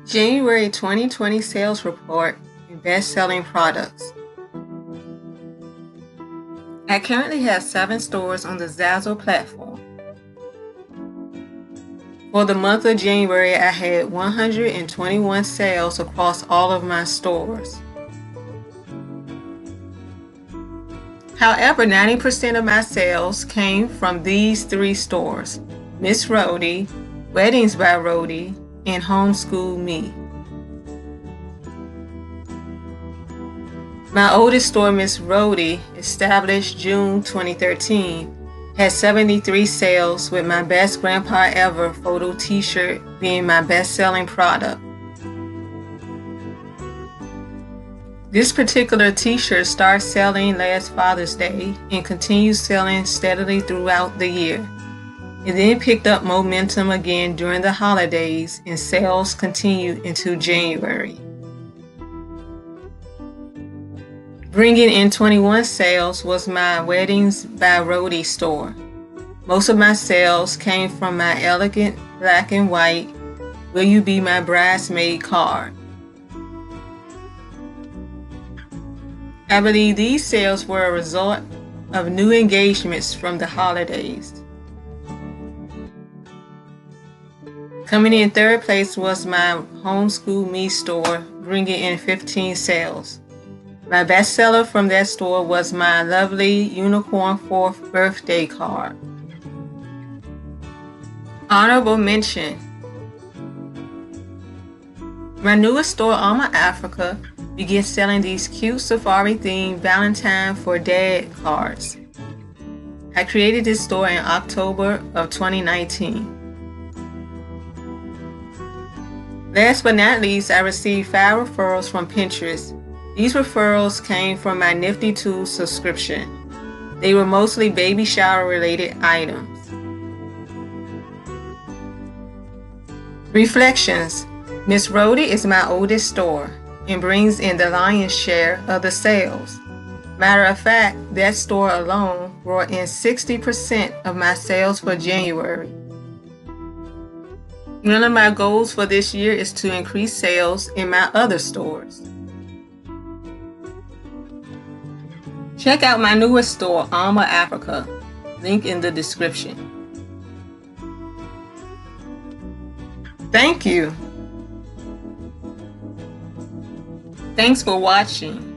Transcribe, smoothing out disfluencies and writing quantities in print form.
January 2020 sales report and best-selling products. I currently have 7 stores on the Zazzle platform. For the month of January, I had 121 sales across all of my stores. However, 90% of my sales came from these 3 stores: Miss Rhoadie, Weddings by Rhoadie, and Homeschool Me. My oldest store, Miss Rhoadie, established June 2013, had 73 sales, with my Best Grandpa Ever photo t-shirt being my best-selling product. This particular t-shirt started selling last Father's Day and continued selling steadily throughout the year. It then picked up momentum again during the holidays, and sales continued into January. Bringing in 21 sales was my Weddings by Rhoadie store. Most of my sales came from my elegant black and white "Will You Be My Bridesmaid" card. I believe these sales were a result of new engagements from the holidays. Coming in third place was my Homeschool Me store, bringing in 15 sales. My best seller from that store was my lovely Unicorn 4th birthday card. Honorable mention: my newest store, Alma Africa, began selling these cute safari-themed Valentine for Dad cards. I created this store in October of 2019. Last but not least, I received 5 referrals from Pinterest. These referrals came from my Niftytoolz subscription. They were mostly baby shower related items. Reflections: Miss Rhoadie is my oldest store and brings in the lion's share of the sales. Matter of fact, that store alone brought in 60% of my sales for January. One of my goals for this year is to increase sales in my other stores. Check out my newest store, Alma Africa, link in the description. Thank you. Thanks for watching.